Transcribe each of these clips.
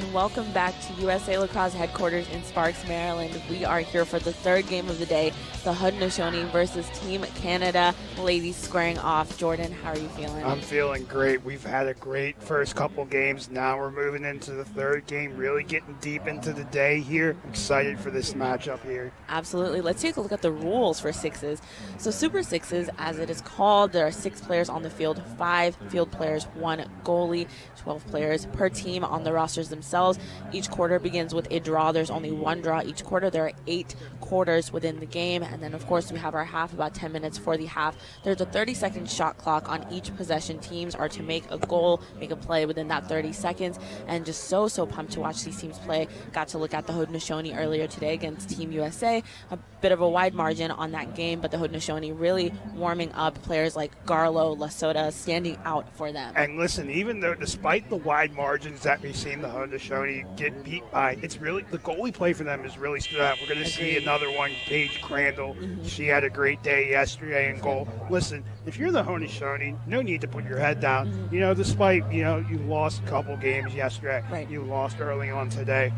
and welcome back to USA Lacrosse headquarters in Sparks, Maryland. We are here for the third game of the day, the Haudenosaunee versus Team Canada. Ladies squaring off. Jordan, how are you feeling? I'm feeling great. We've had a great first couple games. Now we're moving into the third game, really getting deep into the day here. Excited for this matchup here. Absolutely. Let's take a look at the rules for sixes. So Super Sixes, as it is called, there are 6 players on the field, 5 field players, 1 goalie, 12 players per team on the rosters themselves. Each quarter begins with a draw. There's only 1 draw each quarter. There are 8 quarters within the game, and then of course we have our half, about 10 minutes for the half. There's a 30-second shot clock on each possession. Teams are to make a goal, make a play within that 30 seconds, and just so pumped to watch these teams play. Got to look at the Haudenosaunee earlier today against Team USA. A bit of a wide margin on that game, but the Haudenosaunee really warming up. Players like Garlow, Lasota standing out for them. And listen, even though despite the wide margins that we've seen the Haudenosaunee get beat by, it's really the goalie play for them is really stood out. We're going to see another one, Paige Crandall. She had a great day yesterday in goal. Listen, if you're the Haudenosaunee, no need to put your head down. You know, despite, you lost a couple games yesterday. Right. You lost early on today.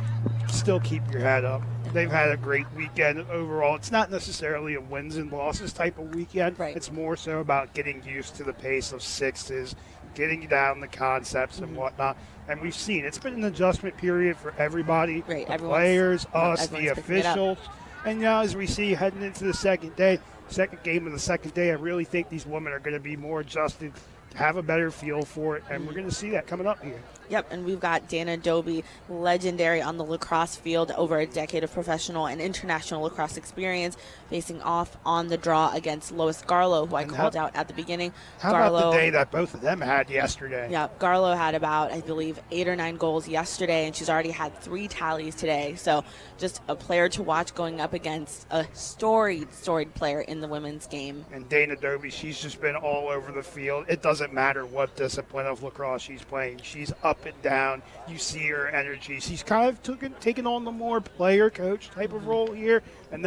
Still keep your head up. They've had a great weekend overall. It's not necessarily a wins and losses type of weekend. Right. It's more so about getting used to the pace of sixes, getting down the concepts and whatnot. And we've seen it's been an adjustment period for everybody, Right. the players, us, the everyone's picking it up. officials. And now as we see heading into the second game of the second day, I really think these women are going to be more adjusted, have a better feel for it, and we're going to see that coming up here. Yep, and we've got Dana Doby, legendary on the lacrosse field, over a decade of professional and international lacrosse experience, facing off on the draw against Lois Garlow, who I called out at the beginning. How about the day that both of them had yesterday? Yeah, Garlow had about, I believe, 8 or 9 goals yesterday, and she's already had 3 tallies today. So just a player to watch going up against a storied player in the women's game. And Dana Doby, she's just been all over the field. It doesn't matter what discipline of lacrosse she's playing. She's up and down. You see her energy. She's kind of taken on the more player coach type of role here, and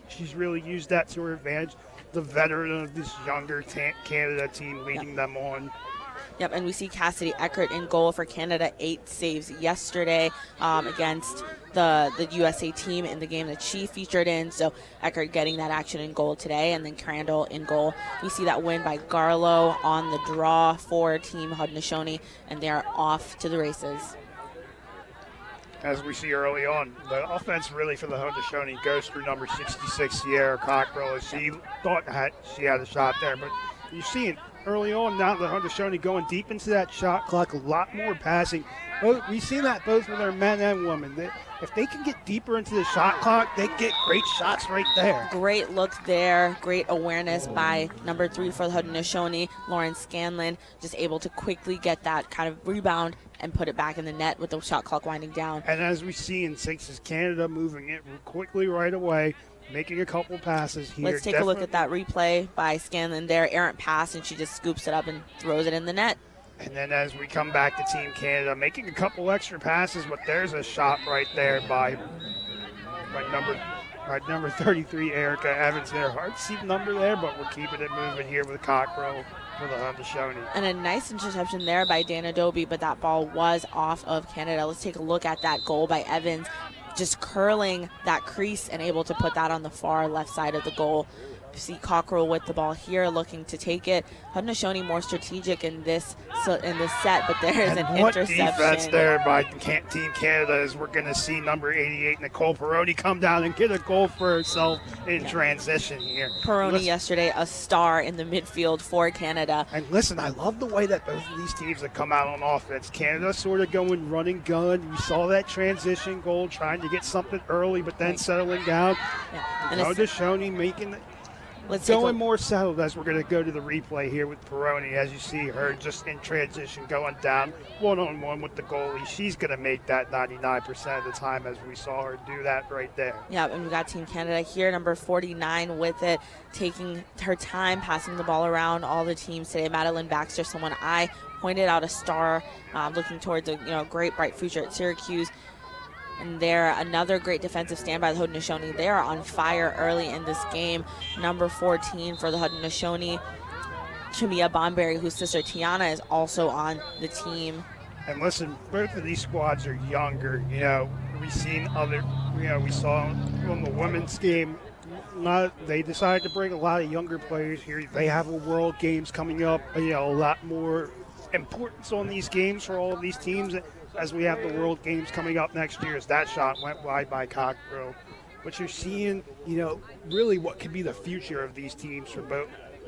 she's really used that to her advantage. The veteran of this younger Canada team leading them on. Yep, and we see Cassidy Eckert in goal for Canada, 8 saves yesterday against the USA team in the game that she featured in. So Eckert getting that action in goal today, and then Crandall in goal. We see that win by Garlow on the draw for Team Haudenosaunee, and they are off to the races. As we see early on, the offense really for the Haudenosaunee goes through number 66, Sierra Cockrell, as she thought she had a shot there, but you see it early on now, the Haudenosaunee going deep into that shot clock, a lot more passing. We've seen that both with our men and women. If they can get deeper into the shot clock, they get great shots right there. Great look there. Great awareness by number 3 for the Haudenosaunee, Lauren Scanlon, just able to quickly get that kind of rebound and put it back in the net with the shot clock winding down. And as we see in sixes, Canada moving it quickly right away, making a couple passes here. Let's take a look at that replay by Scanlon there. Errant pass, and she just scoops it up and throws it in the net. And then as we come back to Team Canada, making a couple extra passes, but there's a shot right there by number 33, Erica Evans there. Hard to see the number there, but we're keeping it moving here with Cockrell for the Haudenosaunee. And a nice interception there by Dana Doby, but that ball was off of Canada. Let's take a look at that goal by Evans, just curling that crease and able to put that on the far left side of the goal. You see Cockrell with the ball here, looking to take it. Haudenosaunee more strategic in this set, but there is an interception. Defense there by Team Canada, as we're going to see number 88, Nicole Peroni, come down and get a goal for herself in transition here. Peroni yesterday, a star in the midfield for Canada. And listen, I love the way that both of these teams have come out on offense. Canada sort of going run and gun. You saw that transition goal, trying to get something early, but then settling down. Yeah. Haudenosaunee making it. Going more settled as we're going to go to the replay here with Peroni. As you see her just in transition going down one-on-one with the goalie. She's going to make that 99% of the time, as we saw her do that right there. Yeah, and we got Team Canada here, number 49 with it, taking her time, passing the ball around all the teams today. Madeline Baxter, someone I pointed out a star, looking towards a great bright future at Syracuse. And they're another great defensive stand by the Haudenosaunee. They are on fire early in this game. Number 14 for the Haudenosaunee, Chamia Bonberry, whose sister Tiana is also on the team. And listen, both of these squads are younger. We saw on the women's game, they decided to bring a lot of younger players here. They have a World Games coming up, a lot more importance on these games for all of these teams as we have the World Games coming up next year. As that shot went wide by Cockrell. But you're seeing, really what could be the future of these teams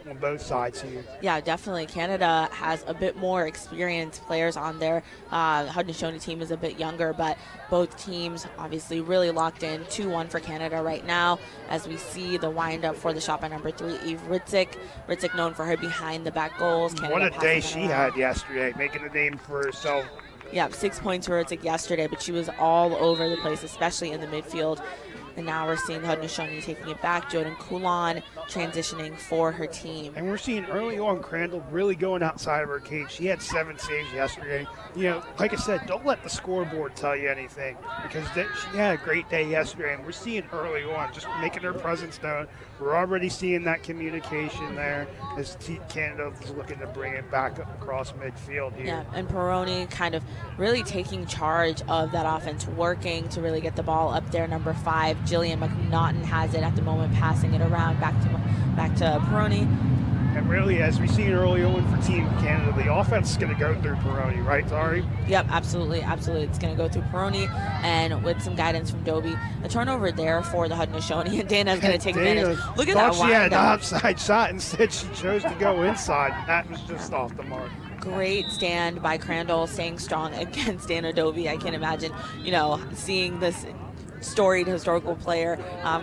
on both sides here. Yeah, definitely. Canada has a bit more experienced players on there. Haudenosaunee team is a bit younger, but both teams obviously really locked in. 2-1 for Canada right now as we see the windup for the shot by number 3, Eve Ritzik. Ritzik known for her behind-the-back goals. Canada what a day she had yesterday, making a name for herself. Yeah, 6 points for Ritzik yesterday, but she was all over the place, especially in the midfield. And now we're seeing Haudenosaunee taking it back. Jordan Coulon transitioning for her team. And we're seeing early on Crandall really going outside of her cage. She had 7 saves yesterday. Like I said, don't let the scoreboard tell you anything because she had a great day yesterday. And we're seeing early on just making her presence known. We're already seeing that communication there as Canada is looking to bring it back up across midfield here. Yeah, and Peroni kind of really taking charge of that offense, working to really get the ball up there. Number 5, Jillian Mcnaughton has it at the moment, passing it around back to Peroni. And really, as we've seen early on for Team Canada, the offense is going to go through Peroni, right, Tari? Yep, absolutely. It's going to go through Peroni and with some guidance from Dobie. A turnover there for the Haudenosaunee, and Dana's going to take advantage. Look at that. She had an outside shot. Instead, she chose to go inside. That was just off the mark. Great stand by Crandall, staying strong against Dana Dobie. I can't imagine, seeing this storied historical player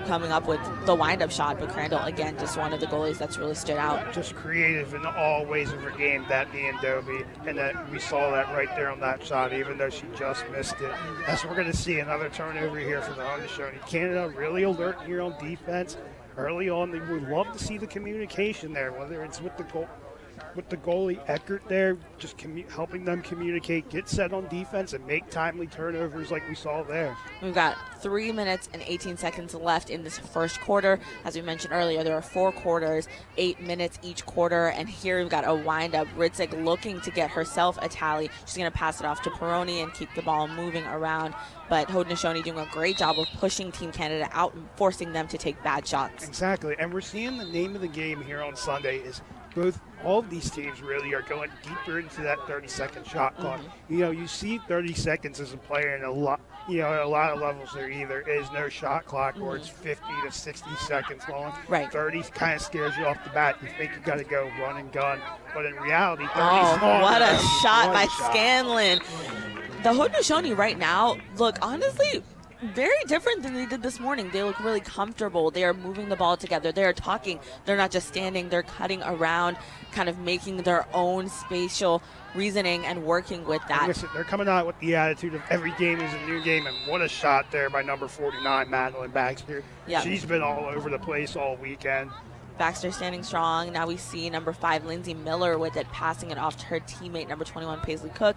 coming up with the wind-up shot, but Crandall, again, just one of the goalies that's really stood out. Just creative in all ways of her game, that being Dobie, and that we saw that right there on that shot, even though she just missed it. That's what we're going to see, another turnover here for the Haudenosaunee. Canada really alert here on defense. Early on, they would love to see the communication there, whether it's with the goalie Eckert there, just helping them communicate, get set on defense, and make timely turnovers like we saw there. We've got 3 minutes and 18 seconds left in this first quarter. As we mentioned earlier, there are 4 quarters, 8 minutes each quarter, and here we've got a wind-up. Ritzik looking to get herself a tally. She's going to pass it off to Peroni and keep the ball moving around. But Haudenosaunee doing a great job of pushing Team Canada out and forcing them to take bad shots. Exactly, and we're seeing the name of the game here on Sunday is all of these teams really are going deeper into that 30-second shot clock. You see 30 seconds as a player in a lot of levels. There either is no shot clock or it's 50 to 60 seconds long. Right. 30 kind of scares you off the bat. You think you got to go run and gun, but in reality, 30 what a shot by Scanlon. The Haudenosaunee right now look honestly very different than they did this morning. They look really comfortable. They are moving the ball together. They are talking. They're not just standing. They're cutting around, kind of making their own spatial reasoning and working with that. Listen, they're coming out with the attitude of every game is a new game, and what a shot there by number 49, Madeline Baxter. Yep. She's been all over the place all weekend. Baxter standing strong. Now we see number 5, Lindsay Miller, with it, passing it off to her teammate, number 21, Paisley Cook.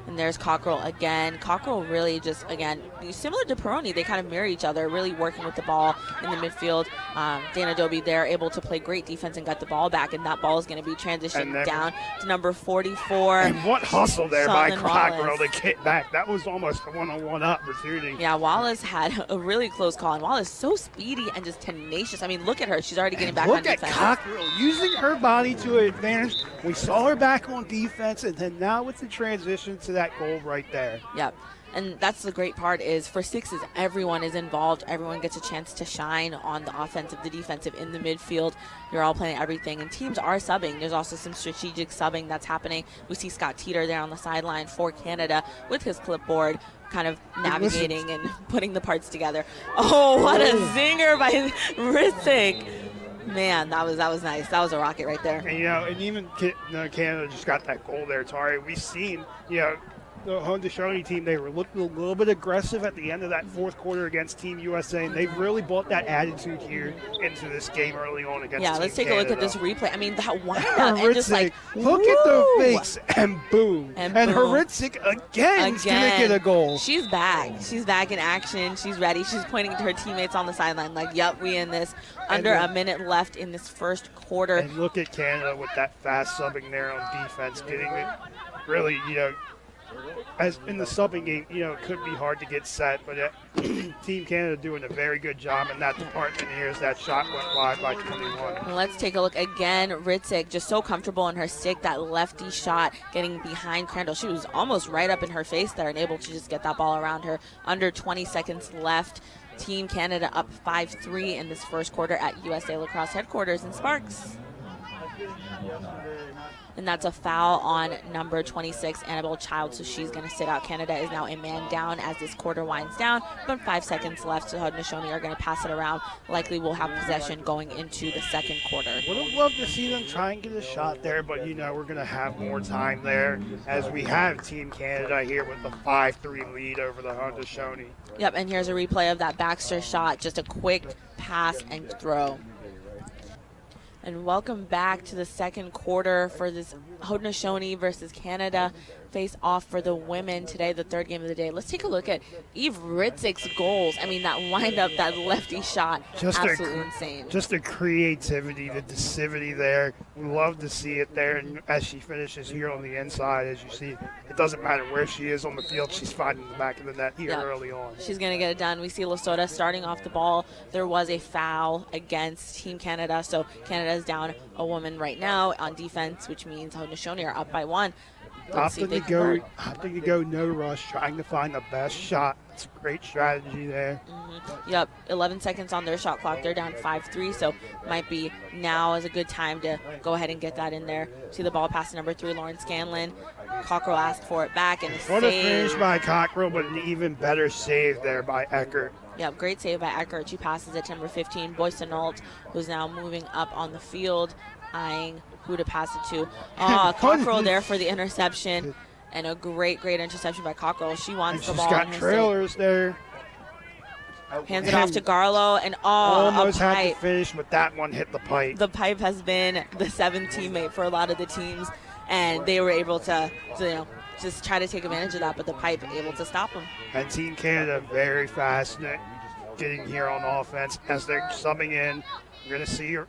And there's Cockrell again. Cockrell really just, again, similar to Peroni, they kind of mirror each other, really working with the ball in the midfield. Dana Dobie there able to play great defense and got the ball back, and that ball is going to be transitioned down to number 44. And what hustle there by Cockrell to get back. That was almost a one-on-one opportunity. Yeah, Wallace had a really close call, and Wallace so speedy and just tenacious. I mean, look at her. She's already getting back on defense. Look at Cockrell using her body to her advantage. We saw her back on defense, and then now with the transition to that goal right there. Yep. And that's the great part is for sixes, everyone is involved. Everyone gets a chance to shine on the offensive, the defensive, in the midfield. You're all playing everything. And teams are subbing. There's also some strategic subbing that's happening. We see Scott Teeter there on the sideline for Canada with his clipboard, kind of navigating and putting the parts together. Oh, what a zinger by Ritzik. Man, that was nice. That was a rocket right there. And even Canada just got that goal there, Tari. We've seen, the Haudenosaunee team, they were looking a little bit aggressive at the end of that fourth quarter against Team USA, and they've really brought that attitude here into this game early on against Team let's take Canada. a look at this replay. I mean, that wind-up and just look at the fakes, and boom. And Ritzik again is going to get a goal. She's back. She's back in action. She's ready. She's pointing to her teammates on the sideline like, yep, we in this. Under a minute left in this first quarter. And look at Canada with that fast subbing there on defense, getting it really, as in the subbing game, it could be hard to get set, but Team Canada doing a very good job in that department here as that shot went wide by 21. Let's take a look again. Ritzik just so comfortable in her stick, that lefty shot getting behind Crandall. She was almost right up in her face there and able to just get that ball around her. Under 20 seconds left. Team Canada up 5-3 in this first quarter at USA Lacrosse headquarters in Sparks. And that's a foul on number 26, Annabelle Child, so she's going to sit out. Canada is now a man down as this quarter winds down, but 5 seconds left, so Haudenosaunee are going to pass it around. Likely will have possession going into the second quarter. Would have loved to see them try and get a shot there, but we're going to have more time there as we have Team Canada here with the 5-3 lead over the Haudenosaunee. Yep, and here's a replay of that Baxter shot, just a quick pass and throw. And welcome back to the second quarter for this Haudenosaunee versus Canada face-off for the women today, the third game of the day. Let's take a look at Eve Ritzik's goals. I mean, that wind-up, that lefty shot, absolutely insane. Just the creativity, the decisivity there. We love to see it there. And as she finishes here on the inside, as you see, it doesn't matter where she is on the field. She's finding the back of the net here early on. She's going to get it done. We see Lasota starting off the ball. There was a foul against Team Canada, so Canada is down a woman right now on defense, which means Haudenosaunee are up by 1. Opting to go no rush, trying to find the best shot. It's a great strategy there. Yep, 11 seconds on their shot clock. They're down 5-3, so might be now is a good time to go ahead and get that in there. See the ball pass to number 3, Lauren Scanlon. Cockrell asked for it back, and a what save. A finish by Cockrell, but an even better save there by Eckert. Yep, great save by Eckert. She passes it to number 15, Boysonault, who's now moving up on the field, eyeing who to pass it to. Cockrell there for the interception, and a great interception by Cockrell. She wants the ball. She's got trailers there. Hands it off to Garlow, and almost a pipe. had to finish, but that one hit the pipe. The pipe has been the 7th teammate for a lot of the teams, and they were able to just try to take advantage of that, but the pipe able to stop them. And Team Canada very fast getting here on offense as they're subbing in. We're going to see her.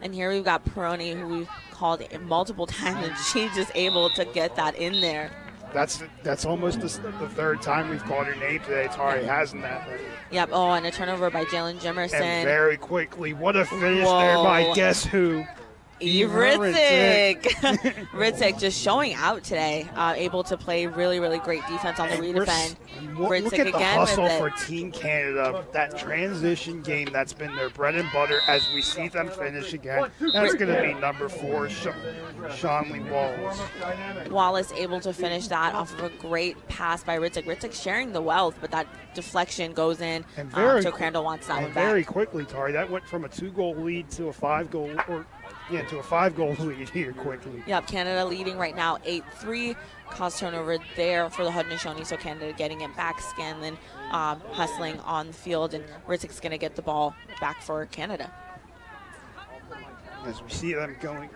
And here we've got Peroni, who we've called multiple times, and she's just able to get that in there. That's almost the third time we've called her name today. Tari hasn't that. Yep. And a turnover by Jalen Jimerson. And very quickly, what a finish there by guess who? Eve Ritzik. Ritzik just showing out today, able to play really great defense on the redefend. Ritzik look at the again hustle with it. for Team Canada, that transition game that's been their bread and butter as we see them finish again. That's going to be number 4, Shanley Wallace. Wallace able to finish that off of a great pass by Ritzik. Ritzik sharing the wealth, but that deflection goes in, so Crandall wants that one back. Very quickly, Tari, that went from a 2-goal lead to a 5-goal to a 5-goal lead here quickly. Yep, Canada leading right now 8-3. Cause turnover there for the Haudenosaunee, so Canada getting it back. Scanlon hustling on the field, and Ritzik's going to get the ball back for Canada. As we see them going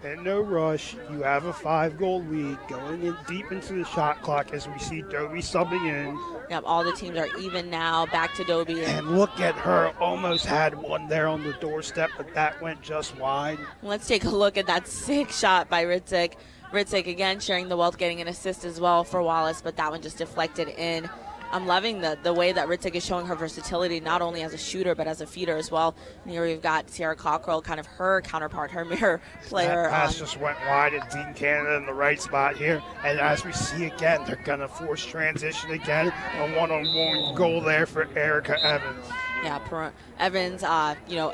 in no rush, you have a 5-goal lead going in deep into the shot clock as we see Dobie subbing in. Yep, all the teams are even now. Back to Dobie. And look at her, almost had one there on the doorstep, but that went just wide. Let's take a look at that sick shot by Ritzik. Ritzik again sharing the wealth, getting an assist as well for Wallace, but that one just deflected in. I'm loving the way that Ritzik is showing her versatility, not only as a shooter, but as a feeder as well. And here we've got Sierra Cockrell, kind of her counterpart, her mirror player. That pass just went wide, and Team Canada in the right spot here. And as we see again, they're going to force transition again. A one-on-one goal there for Erica Evans. Yeah, Evans,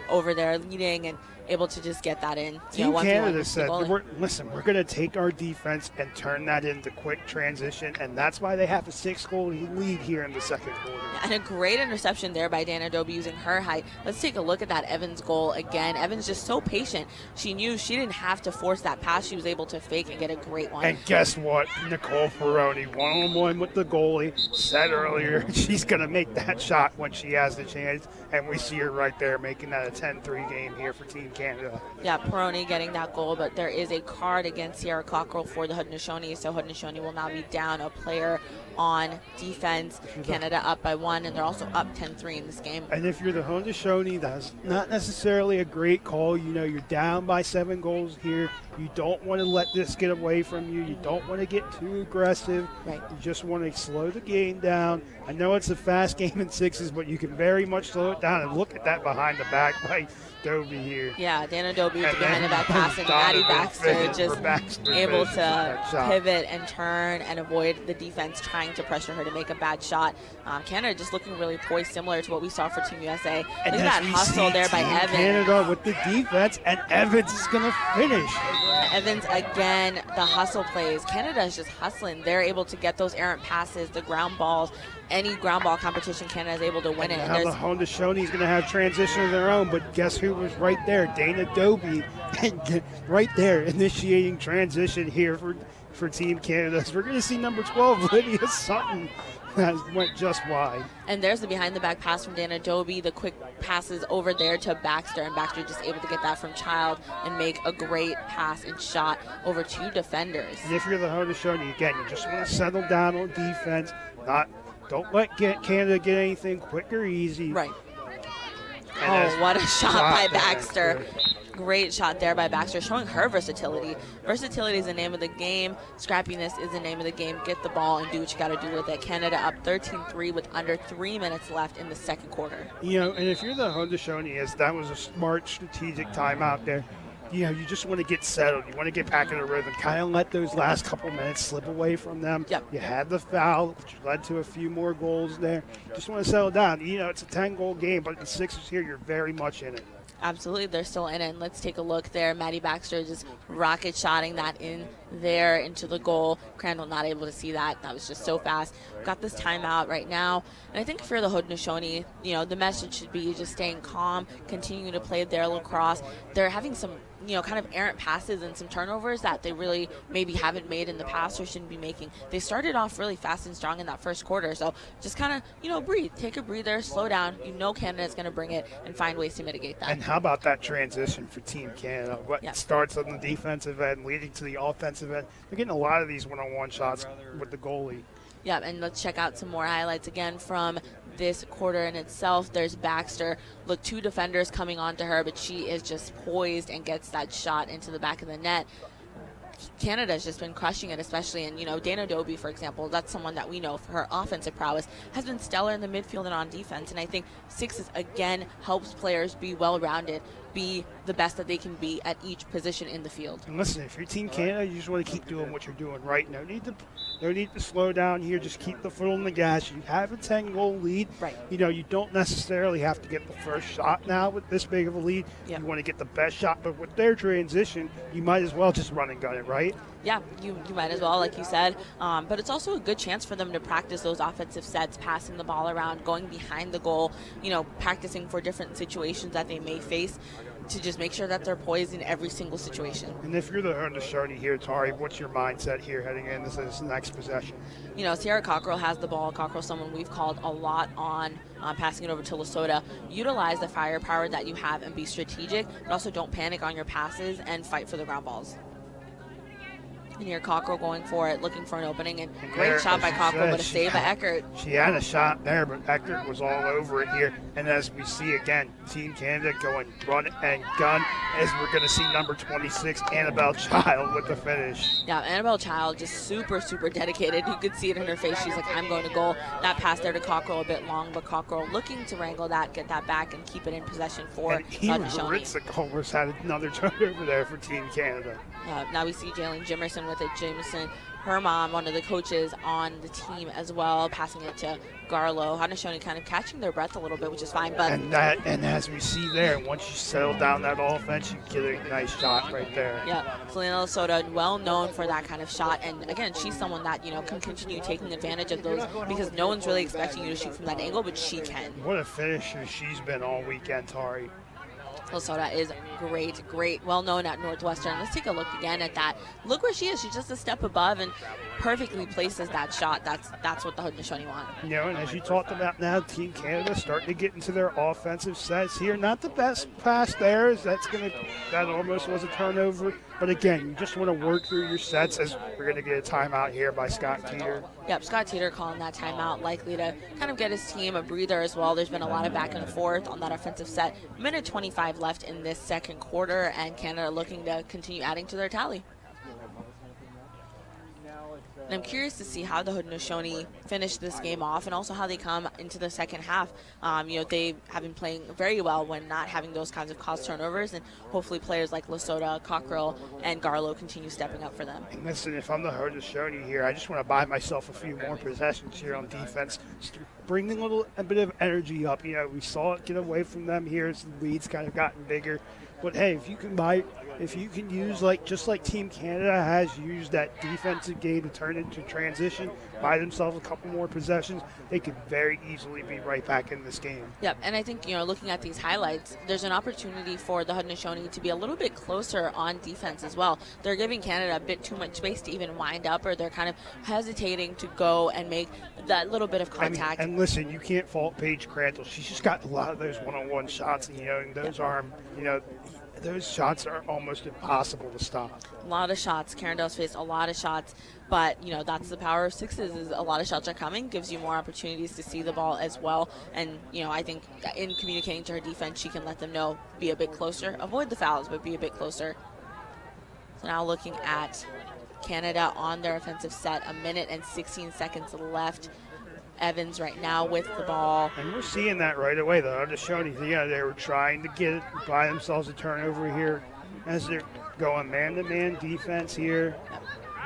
over there leading and able to just get that in. Team Canada said, listen, we're going to take our defense and turn that into quick transition, and that's why they have a 6-goal lead here in the second quarter. And a great interception there by Dana Dobie using her height. Let's take a look at that Evans goal again. Evans just so patient. She knew she didn't have to force that pass. She was able to fake and get a great one. And guess what? Nicole Peroni, one-on-one with the goalie, said earlier she's going to make that shot when she has the chance, and we see her right there making that a 10-3 game here for Team Canada. Yeah, Peroni getting that goal, but there is a card against Sierra Cockrell for the Haudenosaunee, so Haudenosaunee will now be down a player on defense. Canada up by 1, and they're also up 10-3 in this game. And if you're the Haudenosaunee, that's not necessarily a great call. You know, you're down by 7 goals here. You don't want to let this get away from you. You don't want to get too aggressive. Right. You just want to slow the game down. I know it's a fast game in sixes, but you can very much slow it down. And look at that behind the back by Dobie here. Yeah, Dana Dobie with the behind the back pass, and Maddie Baxter just able to pivot and turn and avoid the defense trying to pressure her to make a bad shot. Canada just looking really poised, similar to what we saw for Team USA. And look at that hustle there by Evans. Canada with the defense, and Evans is going to finish. Evans again, the hustle plays. Canada is just hustling. They're able to get those errant passes, the ground balls. Any ground ball competition, Canada is able to win it. And now the Haudenosaunee is going to have transition of their own, but guess who was right there? Dana Dobie, right there, initiating transition here for Team Canada. So we're going to see number 12, Lydia Sutton, that went just wide. And there's the behind-the-back pass from Dana Dobie. The quick passes over there to Baxter, and Baxter just able to get that from Child and make a great pass and shot over 2 defenders. And if you're the Haudenosaunee, again, you just want to settle down on defense, don't let Canada get anything quick or easy. Right. Oh, what a shot by Baxter. Great shot there by Baxter, showing her versatility. Versatility is the name of the game. Scrappiness is the name of the game. Get the ball and do what you got to do with it. Canada up 13-3 with under 3 minutes left in the second quarter. You know, and if you're the Haudenosaunee, that was a smart, strategic timeout there. You know, you just want to get settled. You want to get back in a rhythm. Kind of let those last couple minutes slip away from them. Yep. You had the foul, which led to a few more goals there. Just want to settle down. You know, it's a 10-goal game, but the Sixers here, you're very much in it. Absolutely, they're still in it. And let's take a look there. Maddie Baxter just rocket shotting that in there into the goal. Crandall not able to see that. That was just so fast. Got this timeout right now. And I think for the Haudenosaunee, you know, the message should be just staying calm, continuing to play their lacrosse. They're having some, you know, kind of errant passes and some turnovers that they really maybe haven't made in the past or shouldn't be making. They started off really fast and strong in that first quarter. So just kind of, you know, breathe, take a breather, slow down. You know Canada's going to bring it and find ways to mitigate that. And how about that transition for Team Canada? What starts on the defensive end, leading to the offensive end. They're getting a lot of these one-on-one shots with the goalie. Yeah, and let's check out some more highlights again from this quarter in itself. There's Baxter. Look, 2 defenders coming onto her, but she is just poised and gets that shot into the back of the net. Canada's just been crushing it, especially in, you know, Dana Dobie, for example. That's someone that we know for her offensive prowess has been stellar in the midfield and on defense. And I think Sixes, again, helps players be well-rounded, be the best that they can be at each position in the field. And listen, if you're Team Canada, you just want to keep doing what you're doing right. No need to slow down here. Just keep the foot on the gas. You have a 10-goal lead. Right. You know, you don't necessarily have to get the first shot now with this big of a lead. Yep. You want to get the best shot, but with their transition, you might as well just run and gun it, right? Yeah, you might as well, like you said. But it's also a good chance for them to practice those offensive sets, passing the ball around, going behind the goal, you know, practicing for different situations that they may face to just make sure that they're poised in every single situation. And if you're the Haudenosaunee here, Tari, what's your mindset here heading into this next possession? You know, Sierra Cockrell has the ball. Cockrell's someone we've called a lot on passing it over to Lesota. Utilize the firepower that you have and be strategic, but also don't panic on your passes and fight for the ground balls. And here Cockrell going for it, looking for an opening, and great shot by Cockrell, but a save by Eckert. She had a shot there, but Eckert was all over it here. And as we see again, Team Canada going run and gun, as we're going to see number 26, Annabelle Child, with the finish. Yeah, Annabelle Child just super, super dedicated. You could see it in her face. She's like, I'm going to goal. That pass there to Cockrell a bit long, but Cockrell looking to wrangle that, get that back, and keep it in possession for Haudenosaunee. Almost had another turnover there for Team Canada. Now we see Jalen Jimerson with it. Jameson, her mom, one of the coaches on the team as well, passing it to Garlow. Haudenosaunee kind of catching their breath a little bit, which is fine. But and as we see there, once you settle down that offense, you get a nice shot right there. Yeah, Selena Lesota, well known for that kind of shot. And again, she's someone that, you know, can continue taking advantage of those because no one's really expecting you to shoot from that angle, but she can. What a finisher she's been all weekend, Tari. Lasota is great, well known at Northwestern. Let's take a look again at that. Look where she is. She's just a step above and perfectly places that shot. That's what the Haudenosaunee want. You know, and as you talked about now, Team Canada starting to get into their offensive sets here. Not the best pass there. That almost was a turnover. But again, you just want to work through your sets, as we're going to get a timeout here by Scott Teeter. Yep, Scott Teeter calling that timeout, likely to kind of get his team a breather as well. There's been a lot of back and forth on that offensive set. Minute 25 left in this second quarter, and Canada looking to continue adding to their tally. And I'm curious to see how the Haudenosaunee finish this game off and also how they come into the second half. They have been playing very well when not having those kinds of caused turnovers, and hopefully players like Lasota, Cockrell, and Garlow continue stepping up for them. And listen, if I'm the Haudenosaunee here, I just want to buy myself a few more possessions here on defense. Just bring a bit of energy up. You know, we saw it get away from them here as the leads kind of gotten bigger. But hey, if you can use just like Team Canada has used that defensive game to turn into transition, buy themselves a couple more possessions, they could very easily be right back in this game. Yep, and I think, looking at these highlights, there's an opportunity for the Haudenosaunee to be a little bit closer on defense as well. They're giving Canada a bit too much space to even wind up, or they're kind of hesitating to go and make that little bit of contact. And listen, you can't fault Paige Crandall. She's just got a lot of those one-on-one shots, and those those shots are almost impossible to stop. A lot of shots. Carindale's faced a lot of shots, but that's the power of sixes. Is a lot of shots are coming, gives you more opportunities to see the ball as well. And I think in communicating to her defense, she can let them know, be a bit closer, avoid the fouls, but be a bit closer. So now looking at Canada on their offensive set, 1 minute and 16 seconds left. Evans right now with the ball. And we're seeing that right away, though. I'm just showing you, they were trying to get it, buy themselves a turnover here as they're going man-to-man defense here.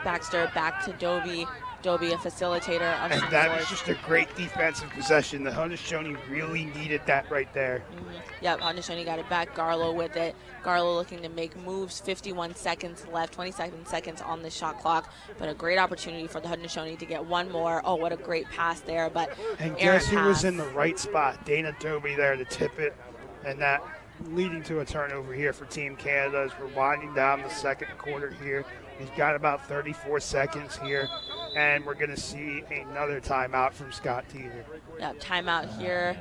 Baxter back to Dobie. Dobie, a facilitator. And that was just a great defensive possession. The Haudenosaunee really needed that right there. Mm-hmm. Yep, Haudenosaunee got it back. Garlow with it. Garlow looking to make moves. 51 seconds left, 27 seconds on the shot clock. But a great opportunity for the Haudenosaunee to get one more. Oh, what a great pass there. But and guess who was in the right spot? Dana Dobie there to tip it. And that leading to a turnover here for Team Canada as we're winding down the second quarter here. He's got about 34 seconds here, and we're going to see another timeout from Scott Teeter. Yeah, timeout here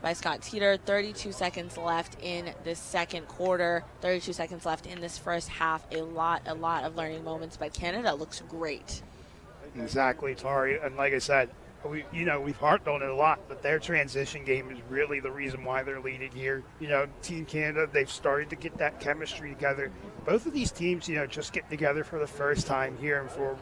by Scott Teeter. 32 seconds left in this second quarter. 32 seconds left in this first half. A lot of learning moments, but Canada looks great. Exactly, Tari. And like I said, we've harped on it a lot, but their transition game is really the reason why they're leading here. Team Canada, they've started to get that chemistry together. Both of these teams, just getting together for the first time here and for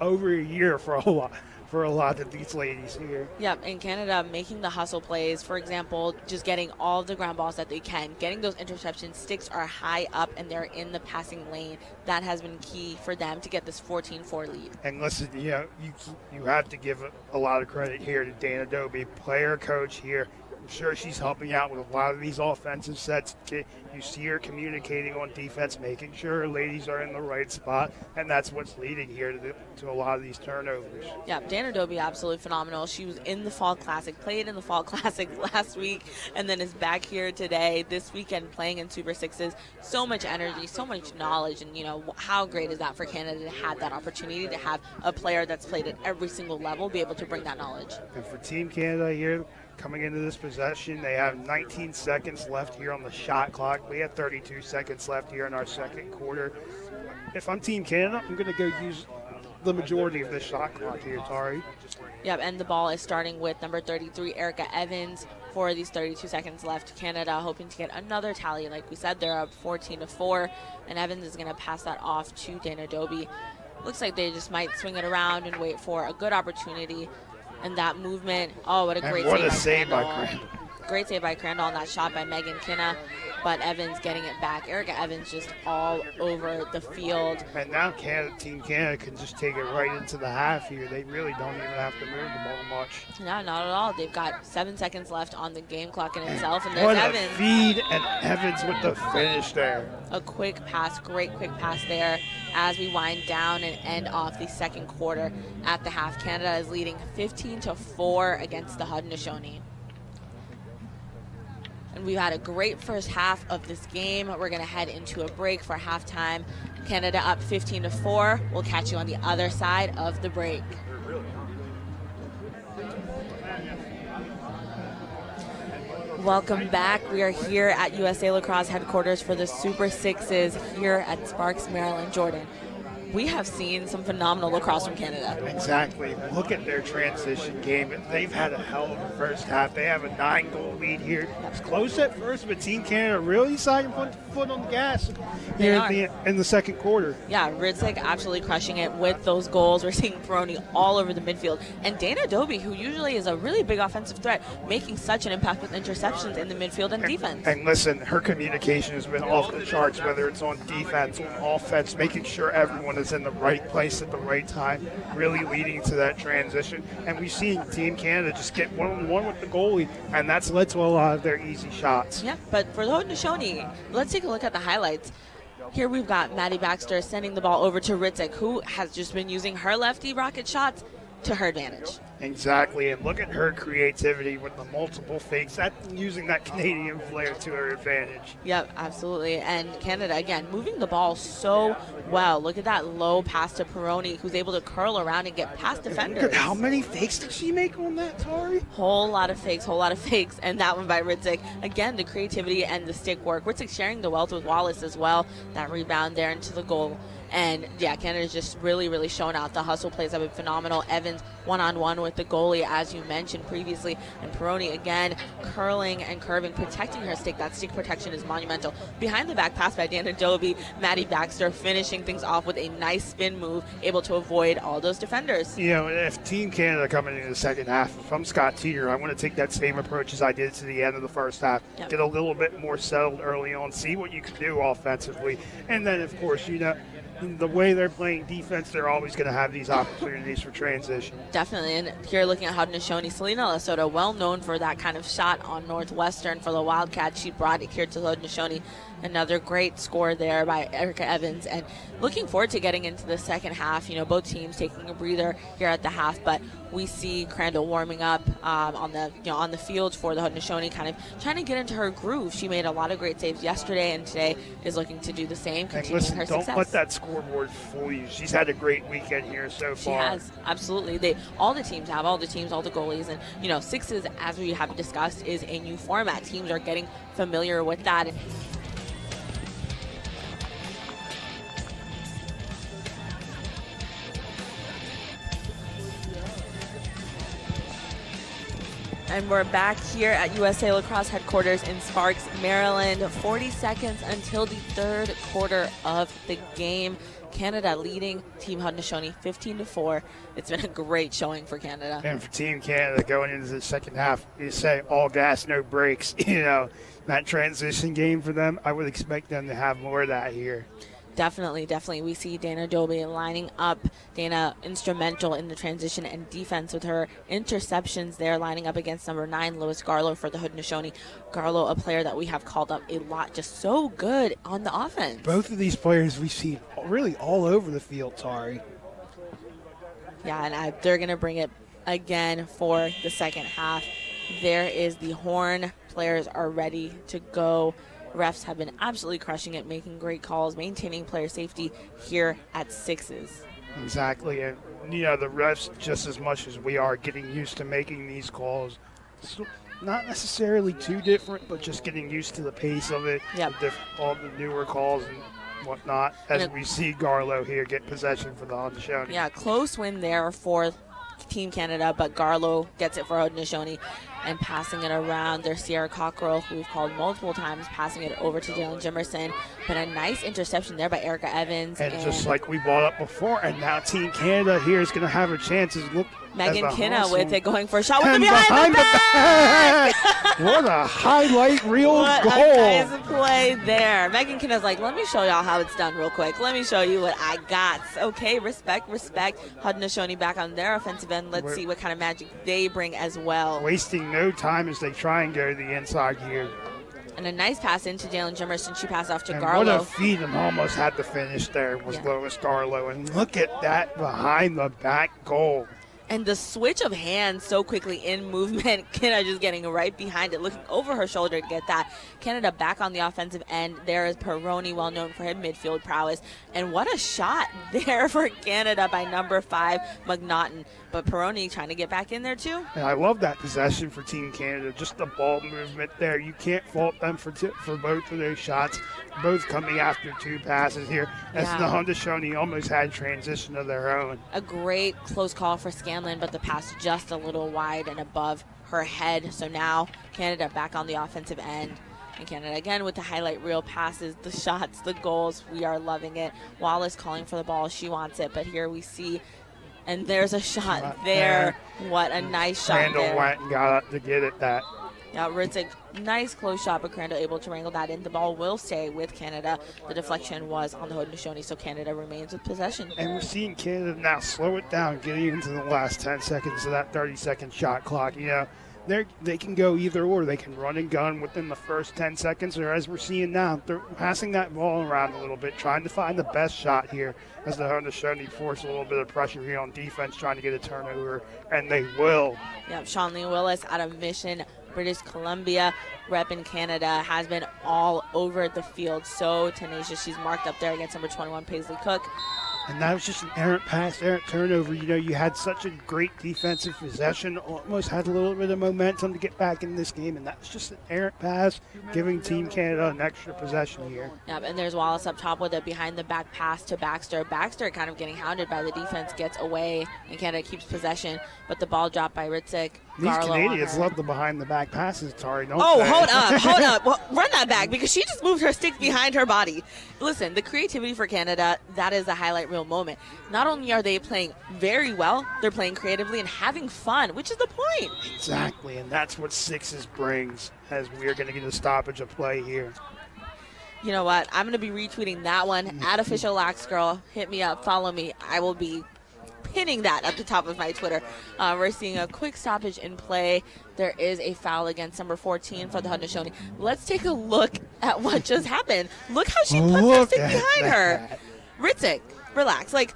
over a year for a lot of these ladies here. Yep, and Canada making the hustle plays. For example, just getting all the ground balls that they can, getting those interceptions. Sticks are high up and they're in the passing lane. That has been key for them to get this 14-4 lead. And listen, you have to give a lot of credit here to Dana Dobie, player coach here. I'm sure she's helping out with a lot of these offensive sets. You see her communicating on defense, making sure her ladies are in the right spot, and that's what's leading here to a lot of these turnovers. Yeah, Dana Dobie, absolutely phenomenal. She was in the Fall Classic, played in the Fall Classic last week, and then is back here today, this weekend, playing in Super Sixes. So much energy, so much knowledge, and how great is that for Canada to have that opportunity to have a player that's played at every single level be able to bring that knowledge. And for Team Canada here, coming into this possession, they have 19 seconds left here on the shot clock. We have 32 seconds left here in our second quarter. If I'm Team Canada, I'm going to go use the majority of this shot clock here, Tari. Yep, and the ball is starting with number 33, Erica Evans, for these 32 seconds left. Canada hoping to get another tally. Like we said, they're up 14-4, and Evans is going to pass that off to Dana Dobie. Looks like they just might swing it around and wait for a good opportunity. And that movement, what a great save by Crandall. Great save by Crandall on that shot by Megan Kinna. But Evans getting it back. Erica Evans just all over the field. And now Team Canada can just take it right into the half here. They really don't even have to move the ball much. No, not at all. They've got 7 seconds left on the game clock in itself. And there's what Evans. A feed, and Evans with the finish there. A quick pass, great quick pass there as we wind down and end off the second quarter at the half. Canada is leading 15-4 against the Haudenosaunee. And we've had a great first half of this game. We're going to head into a break for halftime. Canada up 15-4. We'll catch you on the other side of the break. Welcome back. We are here at USA Lacrosse headquarters for the Super Sixes here at Sparks, Maryland, Jordan. We have seen some phenomenal lacrosse from Canada. Exactly. Look at their transition game. They've had a hell of a first half. They have a 9-goal lead here. It's close at first, but Team Canada really decided to put the foot on the gas here in the second quarter. Yeah, Ridzik absolutely crushing it with those goals. We're seeing Peroni all over the midfield. And Dana Dobie, who usually is a really big offensive threat, making such an impact with interceptions in the midfield and defense. And listen, her communication has been off the charts, whether it's on defense, on offense, making sure everyone is in the right place at the right time, really leading to that transition. And we've seen Team Canada just get one-on-one with the goalie, and that's led to a lot of their easy shots. Yeah, but for the Haudenosaunee, let's take a look at the highlights. Here we've got Maddie Baxter sending the ball over to Ridzik, who has just been using her lefty rocket shots to her advantage. Exactly, and look at her creativity with the multiple fakes, using that Canadian flair to her advantage. Yep, absolutely. And Canada, again, moving the ball so well. Look at that low pass to Peroni, who's able to curl around and get past defenders. Look at how many fakes did she make on that, Tari? Whole lot of fakes. And that one by Ridzik. Again, the creativity and the stick work. Ridzik sharing the wealth with Wallace as well. That rebound there into the goal. And, yeah, Canada's just really, really shown out. The hustle plays have been phenomenal. Evans one-on-one with the goalie, as you mentioned previously. And Peroni, again, curling and curving, protecting her stick. That stick protection is monumental. Behind the back pass by Dana Dobie, Maddie Baxter finishing things off with a nice spin move, able to avoid all those defenders. You know, if Team Canada coming into the second half, if I'm Scott Teeter, I want to take that same approach as I did to the end of the first half. Yep. Get a little bit more settled early on, see what you can do offensively. And then, of course, you know, the way they're playing defense, they're always going to have these opportunities for transition. Definitely. And here looking at Haudenosaunee, Selena Lesotho, well known for that kind of shot on Northwestern for the Wildcats. She brought it here to Haudenosaunee. Another great score there by Erica Evans. And looking forward to getting into the second half. You know, both teams taking a breather here at the half, but we see Crandall warming up on the field for the Haudenosaunee, kind of trying to get into her groove. She made a lot of great saves yesterday, and today is looking to do the same, continuing her success. Don't let that scoreboard fool you. She's had a great weekend here so far. She has, absolutely. All the teams, all the goalies, and you know, sixes, as we have discussed, is a new format. Teams are getting familiar with that. And we're back here at USA Lacrosse headquarters in Sparks, Maryland. 40 seconds until the third quarter of the game. Canada leading Team Haudenosaunee 15-4. It's been a great showing for Canada. And for Team Canada going into the second half, you say all gas, no brakes. You know, that transition game for them, I would expect them to have more of that here. Definitely. We see Dana Dobie lining up. Dana instrumental in the transition and defense with her interceptions there, lining up against number 9, Lois Garlow for the Haudenosaunee. Garlow, a player that we have called up a lot, just so good on the offense. Both of these players we see really all over the field, Tari. Yeah, and they're going to bring it again for the second half. There is the horn. Players are ready to go. Refs have been absolutely crushing it, making great calls, maintaining player safety here at sixes. Exactly, and you know, the refs, just as much as we are, getting used to making these calls. So not necessarily too different, but just getting used to the pace of it, all the newer calls and whatnot, as we see Garlow here get possession for the Haudenosaunee. Yeah, close win there for Team Canada, but Garlow gets it for Haudenosaunee and passing it around. There's Sierra Cockrell, who we've called multiple times, passing it over to Jalen Jimerson. But a nice interception there by Erica Evans. And just like we brought up before, and now Team Canada here is going to have a chance. Look, Megan Kinna with it, going for a shot with the behind the back. What a highlight reel goal. What a nice play there. Megan Kinna's like, let me show y'all how it's done real quick. Let me show you what I got. Okay, respect. Haudenosaunee back on their offensive end. Let's see what kind of magic they bring as well. Wasting no time as they try and go to the inside here. And a nice pass into Jalen Jimerson. She passed off to and Garlow. What a feed and almost had to finish there was Lois Garlow. And look at that behind the back goal. And the switch of hands so quickly in movement, Kenna just getting right behind it, looking over her shoulder to get that. Canada back on the offensive end. There is Peroni, well known for his midfield prowess. And what a shot there for Canada by number 5, McNaughton. But Peroni trying to get back in there too. And I love that possession for Team Canada. Just the ball movement there. You can't fault them for both of those shots. Both coming after 2 passes here. As the Haudenosaunee almost had transition of their own. A great close call for Scanlon, but the pass just a little wide and above her head. So now Canada back on the offensive end. And Canada again with the highlight reel passes, the shots, the goals. We are loving it. Wallace calling for the ball. She wants it. But here we see, and there's a shot there. What a nice shot Crandall there. went and got up to get it that. Yeah, Ritzik, nice close shot, but Crandall able to wrangle that in. The ball will stay with Canada. The deflection was on the Haudenosaunee, so Canada remains with possession. And we're seeing Canada now slow it down, getting into the last 10 seconds of that 30-second shot clock. You know, they can go either or. They can run and gun within the first 10 seconds, or as we're seeing now, they're passing that ball around a little bit, trying to find the best shot here as the Haudenosaunee force a little bit of pressure here on defense, trying to get a turnover, and they will. Yeah, Shawnee Willis out of Mission, British Columbia, rep in Canada, has been all over the field. So tenacious. She's marked up there against number 21, Paisley Cook. And that was just an errant pass, errant turnover. You know, you had such a great defensive possession, almost had a little bit of momentum to get back in this game, and that was just an errant pass, giving Team Canada an extra possession here. Yep, and there's Wallace up top with a behind-the-back pass to Baxter. Baxter kind of getting hounded by the defense, gets away, and Canada keeps possession, but the ball dropped by Ritzik. These Canadians love the behind-the-back passes, Tari, don't Oh, they? hold up. Well, run that back, because she just moved her stick behind her body. Listen, the creativity for Canada, that is the highlight reel moment. Not only are they playing very well, they're playing creatively and having fun, which is the point. Exactly, and that's what sixes brings, as we're going to get a stoppage of play here. You know what? I'm going to be retweeting that one. At official Lax Girl, hit me up, follow me. I will be pinning that at the top of my Twitter. We're seeing a quick stoppage in play. There is a foul against number 14 for the Haudenosaunee. Let's take a look at what just happened. Look how she puts her stick behind her. Ritzik, relax. Like,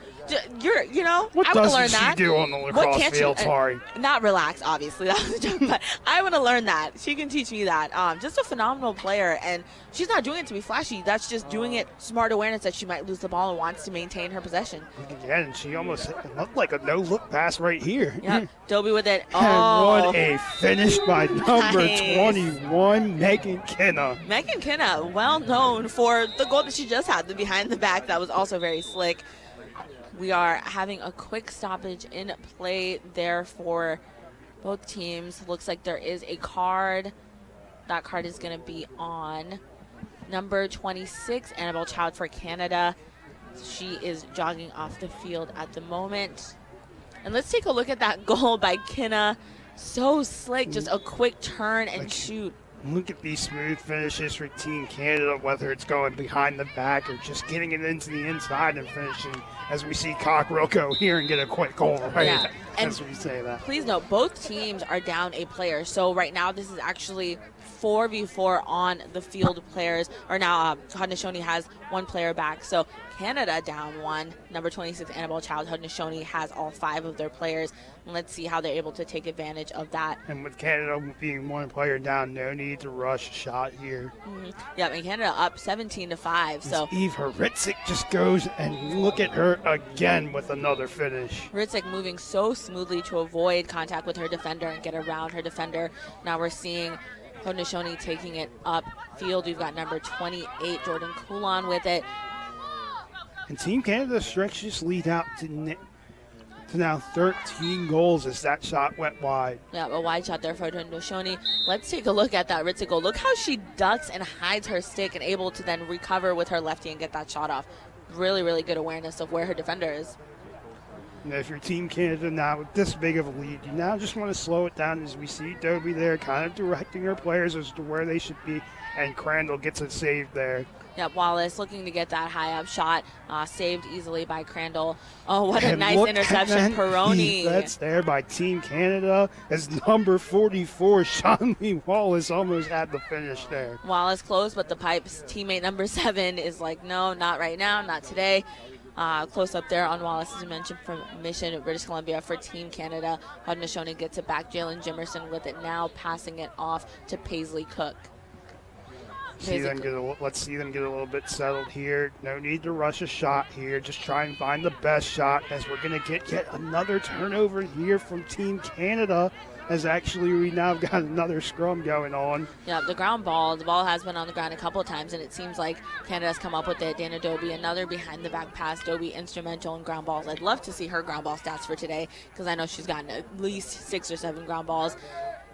you know, what I want to learn doesn't that. She do on the lacrosse field, Tari? Not relax, obviously. That was a joke, but I want to learn that. She can teach me that. Just a phenomenal player, and she's not doing it to be flashy. That's just doing it smart awareness that she might lose the ball and wants to maintain her possession. Yeah, and she almost looked like a no-look pass right here. Yep, Dobie with it. And what a finish by number 21, Megan Kenna. Megan Kenna, well known for the goal that she just had, the behind the back. That was also very slick. We are having a quick stoppage in play there for both teams. Looks like there is a card. That card is going to be on number 26, Annabelle Child for Canada. She is jogging off the field at the moment. And let's take a look at that goal by Kenna. So slick, just a quick turn and shoot. Look at these smooth finishes for Team Canada, whether it's going behind the back or just getting it into the inside and finishing, as we see Cockrell go here and get a quick goal right as we say that. Please note, both teams are down a player. So right now this is actually 4v4 on the field players. Or now Haudenosaunee has one player back. So Canada down one. Number 26, Annabelle Child. Haudenosaunee has all 5 of their players. And let's see how they're able to take advantage of that. And with Canada being one player down, no need to rush a shot here. Yeah, and Canada up 17-5. So Eve Ritzik just goes and look at her again with another finish. Ritzik moving so smoothly to avoid contact with her defender and get around her defender. Now we're seeing Haudenosaunee taking it up field. We've got number 28, Jordan Coulon, with it. And Team Canada stretches lead out to now 13 goals as that shot went wide. Yeah, a wide shot there for Haudenosaunee. Let's take a look at that Ritzik goal. Look how she ducks and hides her stick and able to then recover with her lefty and get that shot off. Really, really good awareness of where her defender is. And if you're Team Canada now with this big of a lead, you now just want to slow it down as we see Dobie there kind of directing her players as to where they should be, and Crandall gets it saved there. Yeah, Wallace looking to get that high up shot, saved easily by Crandall. Oh, what a And nice interception, Peroni. That's there by Team Canada as number 44, Shawnee Wallace, almost had the finish there. Wallace close, but the Pipes teammate number 7 is like, no, not right now, not today. Close up there on Wallace, as you mentioned, from Mission, British Columbia for Team Canada. Haudenosaunee gets it back. Jalen Jimerson with it now, passing it off to Paisley Cook. Let's see them get a little bit settled here. No need to rush a shot here. Just try and find the best shot, as we're going to get yet another turnover here from Team Canada, as actually we now got another scrum going on. Yeah, the ball has been on the ground a couple of times, and it seems like Canada's come up with it. Dana Dobie, another behind-the-back pass. Dobie instrumental in ground balls. I'd love to see her ground ball stats for today, because I know she's gotten at least 6 or 7 ground balls.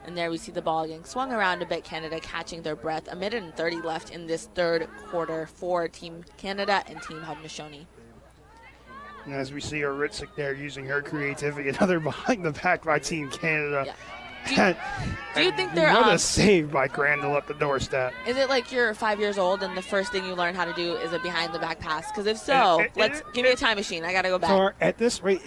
And there we see the ball getting swung around a bit, Canada catching their breath. 1:30 left in this third quarter for Team Canada and Team Haudenosaunee. And as we see Ritzik there using her creativity, another behind the back by Team Canada. Yeah. Do you think they're what a save by Crandall at the doorstep? Is it like you're 5 years old and the first thing you learn how to do is a behind the back pass? Because if so, give me a time machine. I gotta go back. So at this rate,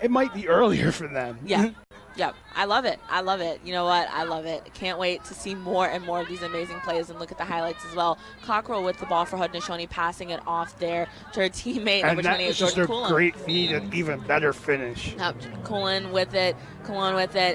it might be earlier for them. Yeah. Yep, I love it. I love it. You know what? I love it. Can't wait to see more and more of these amazing plays and look at the highlights as well. Cockrell with the ball for Haudenosaunee, passing it off there to her teammate, number 28, Jordan Coulon. And that was just a great feed and even better finish. Yep, Coulon with it,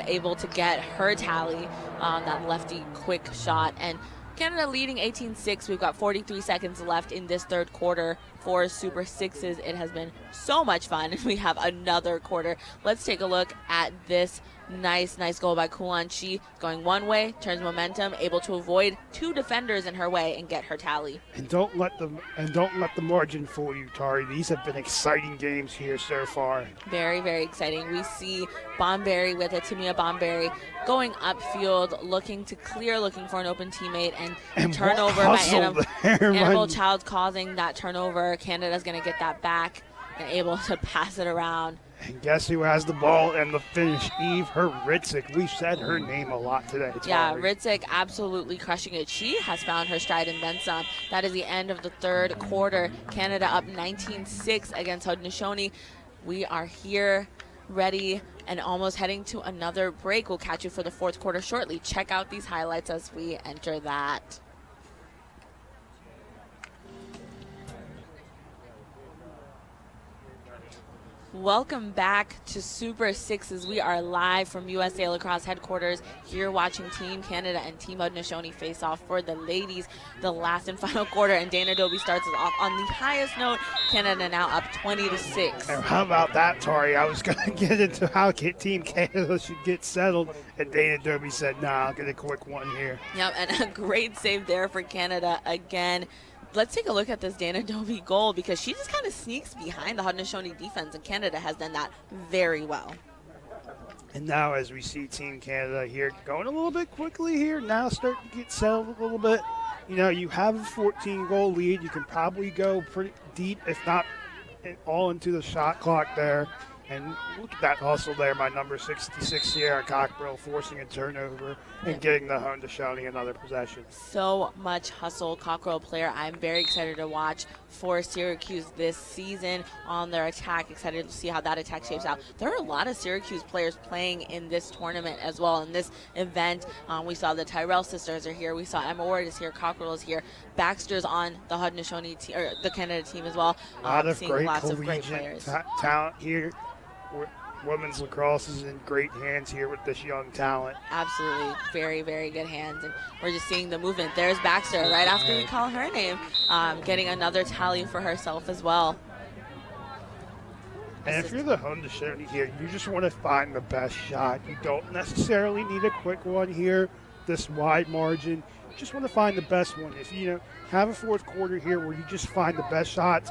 able to get her tally on that lefty quick shot. And Canada leading 18-6. We've got 43 seconds left in this third quarter for Super Sixes. It has been so much fun. We have another quarter. Let's take a look at this nice goal by Coulon. She going one way, turns momentum, able to avoid 2 defenders in her way and get her tally. And don't let the margin fool you, Tari. These have been exciting games here so far. Very, very exciting. We see Bomberry with it, Tamia Bomberry going upfield, looking to clear, looking for an open teammate, and turnover by Annabelle Child causing that turnover. Canada's going to get that back and able to pass it around. And guess who has the ball and the finish? Eve Ritzik. We've said her name a lot today. Yeah, Ritzik absolutely crushing it. She has found her stride and then some. That is the end of the third quarter. Canada up 19-6 against Haudenosaunee. We are here, ready, and almost heading to another break. We'll catch you for the fourth quarter shortly. Check out these highlights as we enter that. Welcome back to Super Sixes. We are live from USA Lacrosse headquarters here watching Team Canada and Team Haudenosaunee face off for the ladies, the last and final quarter. And Dana Dobie starts us off on the highest note. Canada now up 20-6. And how about that, Tori? I was going to get into how Team Canada should get settled, and Dana Dobie said, nah, I'll get a quick one here. Yep, and a great save there for Canada again. Let's take a look at this Dana Dobie goal, because she just kind of sneaks behind the Haudenosaunee defense, and Canada has done that very well. And now as we see Team Canada here going a little bit quickly here, now starting to get settled a little bit. You know, you have a 14-goal lead. You can probably go pretty deep, if not all into the shot clock there. And look at that hustle there by number 66, Sierra Cockrell, forcing a turnover and getting the Haudenosaunee another possession. So much hustle. Cockrell player I'm very excited to watch for Syracuse this season on their attack. Excited to see how that attack shapes out. There are a lot of Syracuse players playing in this tournament as well, in this event. We saw the Tyrell sisters are here. We saw Emma Ward is here. Cockrell is here. Baxter's on the Haudenosaunee team, or the Canada team as well. Lots of great players. Talent here. Women's lacrosse is in great hands here with this young talent. Absolutely. Very, very good hands. And we're just seeing the movement. There's Baxter right after we call her name, getting another tally for herself as well. And if you're the Haudenosaunee here, you just want to find the best shot. You don't necessarily need a quick one here, this wide margin. You just want to find the best one. If you have a fourth quarter here where you just find the best shots,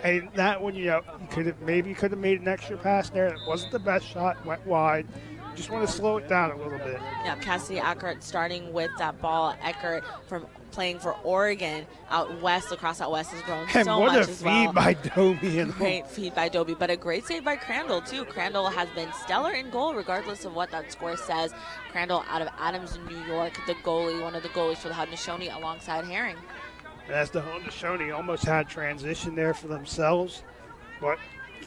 and that one, you could have made an extra pass there. That wasn't the best shot, went wide. You just want to slow it down a little bit. Yeah, Cassidy Eckert starting with that ball. Eckert from playing for Oregon out west, lacrosse out west has grown and so much as well. And what a feed by Dobie. Great feed by Dobie, but a great save by Crandall too. Crandall has been stellar in goal regardless of what that score says. Crandall out of Adams, New York, the goalie, one of the goalies for the Haudenosaunee alongside Herring. As the Haudenosaunee almost had transition there for themselves, but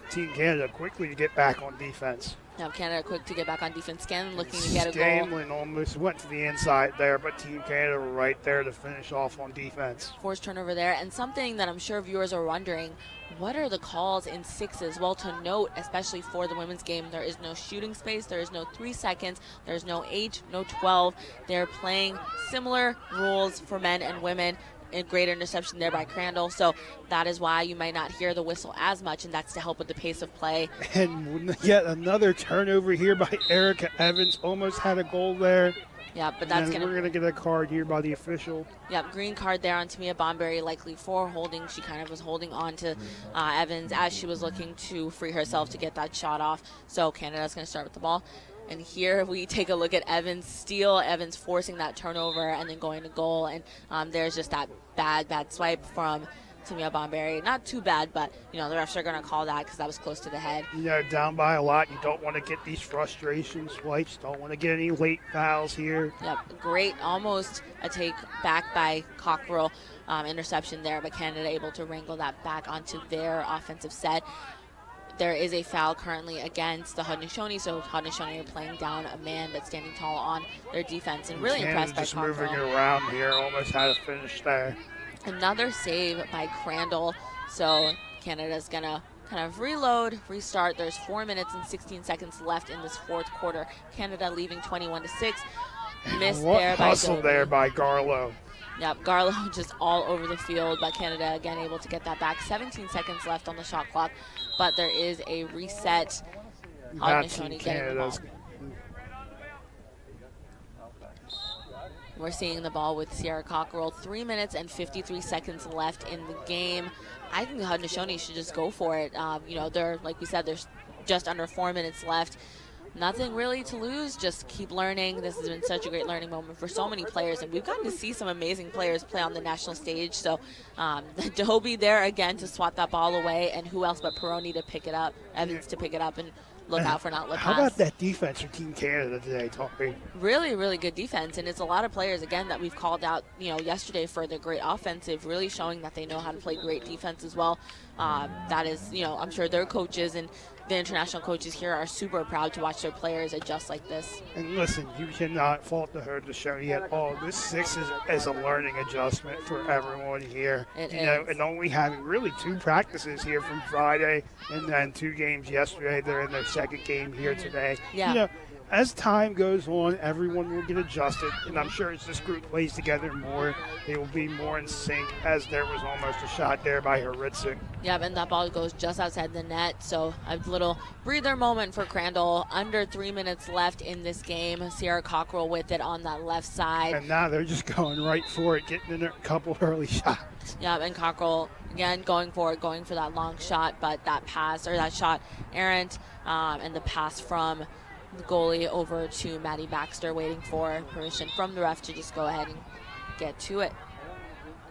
Team Canada quickly to get back on defense. Now Canada quick to get back on defense. Scanlon looking to get a goal. Scanlon almost went to the inside there, but Team Canada were right there to finish off on defense. Forced turnover there. And something that I'm sure viewers are wondering, what are the calls in sixes? Well, to note, especially for the women's game, there is no shooting space. There is no 3 seconds. There's no 8, no 12. They're playing similar rules for men and women. A great interception there by Crandall, so that is why you might not hear the whistle as much, and that's to help with the pace of play. And yet another turnover here by Erica Evans. Almost had a goal there. Yeah, but that's we're going to get a card here by the official. Yep, green card there on Tamia Bonberry, likely for holding. She kind of was holding on to Evans as she was looking to free herself to get that shot off. So Canada's going to start with the ball. And here we take a look at Evans' steal. Evans forcing that turnover and then going to goal. And there's just that bad swipe from Tamia Bonberry. Not too bad, but, the refs are going to call that because that was close to the head. Down by a lot. You don't want to get these frustration swipes. Don't want to get any late fouls here. Yep, great. Almost a take back by Cockrell. Interception there, but Canada able to wrangle that back onto their offensive set. There is a foul currently against the Haudenosaunee, so Haudenosaunee are playing down a man but standing tall on their defense, and really impressed by just Cockrell. Moving it around here, almost had a finish there. Another save by Crandall, so Canada's going to kind of reload, restart. There's 4 minutes and 16 seconds left in this fourth quarter. Canada leaving 21-6. Missed there by hustle there by Garlow. Yep, Garlow just all over the field, but Canada again able to get that back. 17 seconds left on the shot clock, but there is a reset. Haudenosaunee getting the ball. We're seeing the ball with Sierra Cockrell. 3 minutes and 53 seconds left in the game. I think the Haudenosaunee should just go for it. They're, like we said, there's just under 4 minutes left. Nothing really to lose, just keep learning. This has been such a great learning moment for so many players, and we've gotten to see some amazing players play on the national stage. So Dobie there again to swat that ball away, and who else but Peroni to pick it up, Evans to pick it up, and look out for not look How pass. about that defense for Team Canada today, Tommy? Really, really good defense, and it's a lot of players, again, that we've called out, yesterday for the great offensive, really showing that they know how to play great defense as well. That is, I'm sure their coaches and the international coaches here are super proud to watch their players adjust like this. And listen, you cannot fault the Haudenosaunee at all. This 6 is a learning adjustment for everyone here. It is. And only having really 2 practices here from Friday and then 2 games yesterday. They're in their second game here today. Yeah. As time goes on, everyone will get adjusted, and I'm sure as this group plays together more, they will be more in sync, as there was almost a shot there by Hritzik. Yeah, and that ball goes just outside the net, so a little breather moment for Crandall. Under 3 minutes left in this game. Sierra Cockrell with it on that left side. And now they're just going right for it, getting in a couple early shots. Yeah, and Cockrell, again, going for it, going for that long shot, but that pass, or that shot errant, and the pass from the goalie over to Maddie Baxter, waiting for permission from the ref to just go ahead and get to it.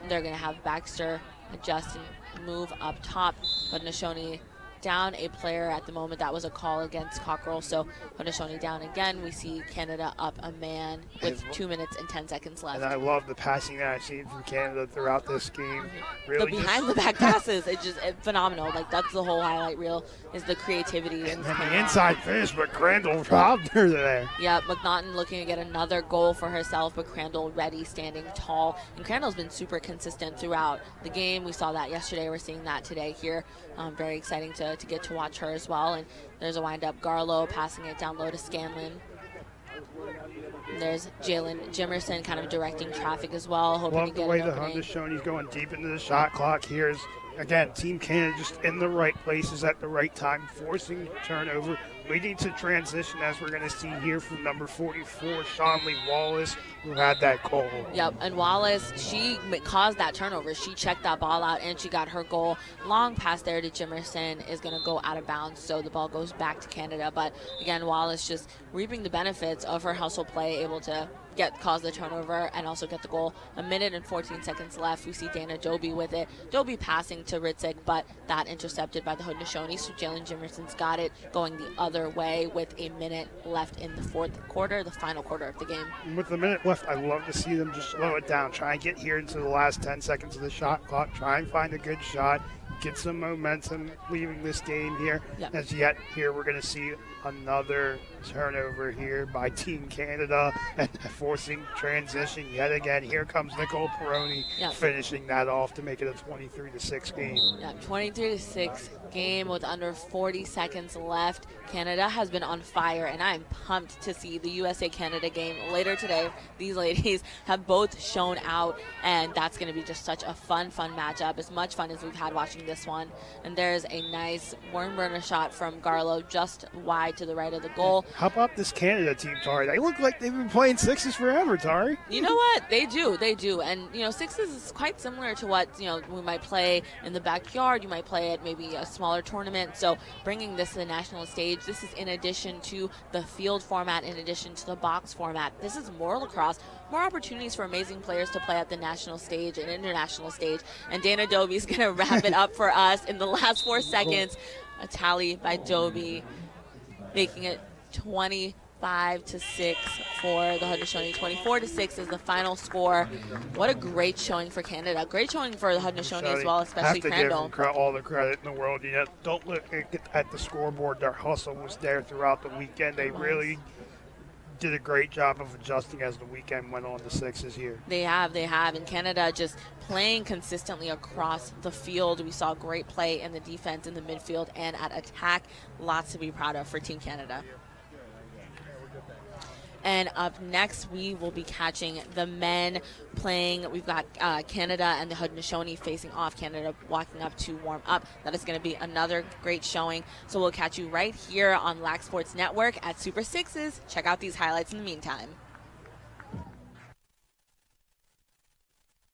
They're going to have Baxter adjust and move up top, but Haudenosaunee down a player at the moment. That was a call against Cockrell, so Haudenosaunee down again. We see Canada up a man with 2 minutes and 10 seconds left. And I love the passing that I've seen from Canada throughout this game. Really, the behind the back passes, it's phenomenal. Like, that's the whole highlight reel, is the creativity. And then the inside finish, but Crandall robbed her there. Yeah, McNaughton looking to get another goal for herself, but Crandall ready, standing tall. And Crandall's been super consistent throughout the game. We saw that yesterday. We're seeing that today here. Very exciting to get to watch her as well. And there's a wind-up. Garlow passing it down low to Scanlon. And there's Jalen Jimerson kind of directing traffic as well, hoping Love to get the way an the opening. Haudenosaunee going deep into the shot clock here. Is again, Team Canada just in the right places at the right time, forcing turnover, leading to transition, as we're going to see here from number 44, Shanley Wallace, who had that goal. Yep, and Wallace, she caused that turnover. She checked that ball out, and she got her goal. Long pass there to Jimerson is going to go out of bounds, so the ball goes back to Canada. But, again, Wallace just reaping the benefits of her hustle play, able to cause the turnover and also get the goal. A minute and 14 seconds left. We see Dana Dobie with it. Dobie passing to Hritzik, but that intercepted by the Haudenosaunee. So Jalen Jimerson's got it going the other way with a minute left in the fourth quarter, the final quarter of the game. And with a minute left, I love to see them just slow it down, try and get here into the last 10 seconds of the shot clock, try and find a good shot, get some momentum leaving this game here. Yep. As yet here we're going to see another turnover here by Team Canada and forcing transition yet again. Here comes Nicole Peroni finishing that off to make it a 23-6 game. Yeah, 23-6 game with under 40 seconds left. Canada has been on fire, and I'm pumped to see the USA-Canada game later today. These ladies have both shown out, and that's going to be just such a fun matchup, as much fun as we've had watching this one. And there's a nice worm burner shot from Garlow just wide to the right of the goal. How about this Canada team, Tari? They look like they've been playing sixes forever, Tari. You know what? They do. And, sixes is quite similar to what, we might play in the backyard. You might play at maybe a smaller tournament. So bringing this to the national stage, this is in addition to the field format, in addition to the box format. This is more lacrosse, more opportunities for amazing players to play at the national stage and international stage. And Dana Dobie's going to wrap it up for us in the last 4 seconds. A tally by Dobie, making it 25-6 for the Haudenosaunee. 24-6 is the final score. What a great showing for Canada. Great showing for the Haudenosaunee as well, especially Crandall. Have to give them all the credit in the world. Don't look at the scoreboard. Their hustle was there throughout the weekend. They really did a great job of adjusting as the weekend went on to sixes here. They have. And Canada just playing consistently across the field. We saw great play in the defense, in the midfield, and at attack. Lots to be proud of for Team Canada. And up next, we will be catching the men playing. We've got Canada and the Haudenosaunee facing off. Canada walking up to warm up. That is going to be another great showing. So we'll catch you right here on Lax Sports Network at Super Sixes. Check out these highlights in the meantime.